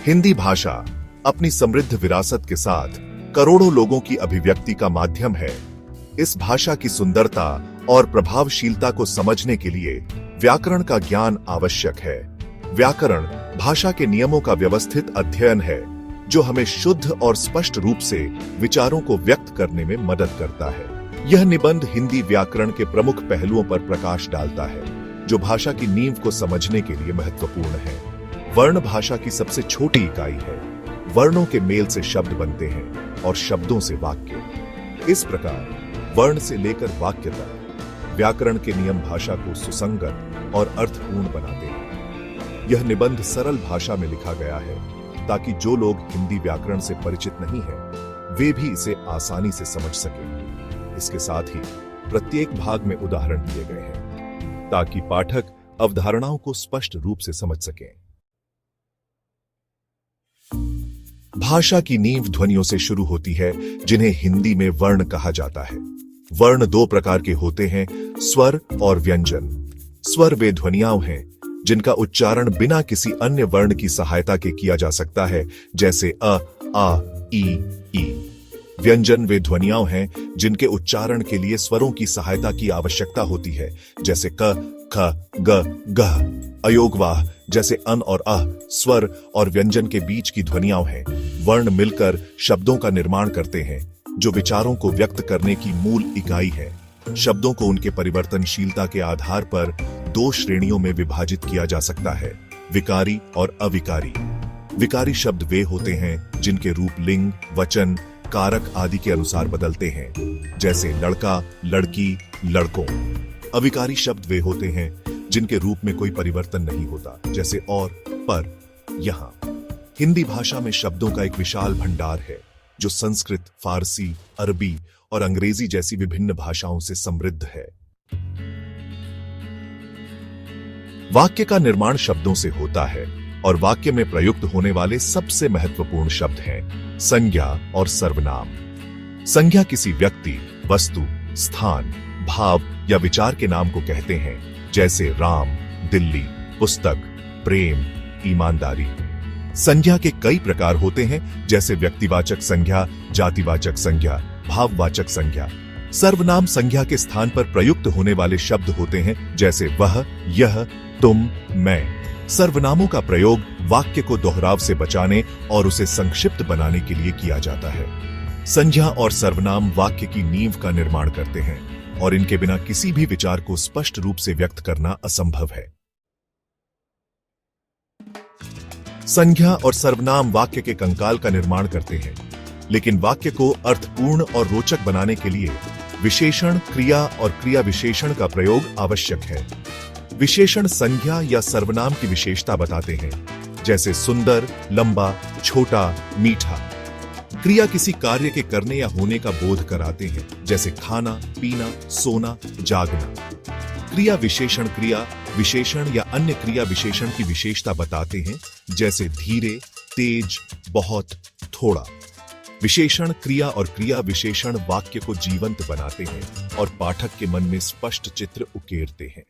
हिंदी भाषा अपनी समृद्ध विरासत के साथ करोड़ों लोगों की अभिव्यक्ति का माध्यम है। इस भाषा की सुंदरता और प्रभावशीलता को समझने के लिए व्याकरण का ज्ञान आवश्यक है। व्याकरण भाषा के नियमों का व्यवस्थित अध्ययन है जो हमें शुद्ध और स्पष्ट रूप से विचारों को व्यक्त करने में मदद करता है। यह निबंध हिंदी व्याकरण के प्रमुख पहलुओं पर प्रकाश डालता है जो भाषा की नींव को समझने के लिए महत्वपूर्ण है। वर्ण भाषा की सबसे छोटी इकाई है। वर्णों के मेल से शब्द बनते हैं और शब्दों से वाक्य। इस प्रकार वर्ण से लेकर वाक्य तक व्याकरण के नियम भाषा को सुसंगत और अर्थपूर्ण बनाते हैं। यह निबंध सरल भाषा में लिखा गया है ताकि जो लोग हिंदी व्याकरण से परिचित नहीं हैं, वे भी इसे आसानी से समझ सकें। इसके साथ ही प्रत्येक भाग में उदाहरण दिए गए हैं ताकि पाठक अवधारणाओं को स्पष्ट रूप से समझ सकें। भाषा की नींव ध्वनियों से शुरू होती है जिन्हें हिंदी में वर्ण कहा जाता है। वर्ण दो प्रकार के होते हैं, स्वर और व्यंजन। स्वर वे ध्वनियां हैं जिनका उच्चारण बिना किसी अन्य वर्ण की सहायता के किया जा सकता है, जैसे अ, आ, ई। व्यंजन वे ध्वनियां हैं जिनके उच्चारण के लिए स्वरों की सहायता की आवश्यकता होती है, जैसे क, ख, ग, गह। अयोगवाह जैसे अन और अह स्वर और व्यंजन के बीच की ध्वनियां हैं। वर्ण मिलकर शब्दों का निर्माण करते हैं जो विचारों को व्यक्त करने की मूल इकाई है। शब्दों को उनके परिवर्तनशीलता के आधार पर दो श्रेणियों में विभाजित किया जा सकता है, विकारी और अविकारी। विकारी शब्द वे होते हैं जिनके रूप लिंग, वचन, कारक आदि के अनुसार बदलते हैं, जैसे लड़का, लड़की, लड़कों। अविकारी शब्द वे होते हैं जिनके रूप में कोई परिवर्तन नहीं होता, जैसे और, पर, यहां। हिंदी भाषा में शब्दों का एक विशाल भंडार है जो संस्कृत, फारसी, अरबी और अंग्रेजी जैसी विभिन्न भाषाओं से समृद्ध है। वाक्य का निर्माण शब्दों से होता है और वाक्य में प्रयुक्त होने वाले सबसे महत्वपूर्ण शब्द हैं संज्ञा और सर्वनाम। संज्ञा किसी व्यक्ति, वस्तु, स्थान, भाव या विचार के नाम को कहते हैं, जैसे राम, दिल्ली, पुस्तक, प्रेम, ईमानदारी। संज्ञा के कई प्रकार होते हैं, जैसे व्यक्तिवाचक संज्ञा, जातिवाचक संज्ञा, भाववाचक संज्ञा। सर्वनाम संज्ञा के स्थान पर प्रयुक्त होने वाले शब्द होते हैं, जैसे वह, यह, तुम, मैं। सर्वनामों का प्रयोग वाक्य को दोहराव से बचाने और उसे संक्षिप्त बनाने के लिए किया जाता है। संज्ञा और सर्वनाम वाक्य की नींव का निर्माण करते हैं और इनके बिना किसी भी विचार को स्पष्ट रूप से व्यक्त करना असंभव है। संज्ञा और सर्वनाम वाक्य के कंकाल का निर्माण करते हैं, लेकिन वाक्य को अर्थपूर्ण और रोचक बनाने के लिए विशेषण, क्रिया और क्रिया विशेषण का प्रयोग आवश्यक है। विशेषण संज्ञा या सर्वनाम की विशेषता बताते हैं, जैसे सुंदर, लंबा, छोटा, मीठा। क्रिया किसी कार्य के करने या होने का बोध कराते हैं, जैसे खाना, पीना, सोना, जागना। क्रिया विशेषण क्रिया विशेषण या अन्य क्रिया विशेषण की विशेषता बताते हैं, जैसे धीरे, तेज, बहुत, थोड़ा। विशेषण क्रिया और क्रिया विशेषण वाक्य को जीवंत बनाते हैं और पाठक के मन में स्पष्ट चित्र उकेरते हैं।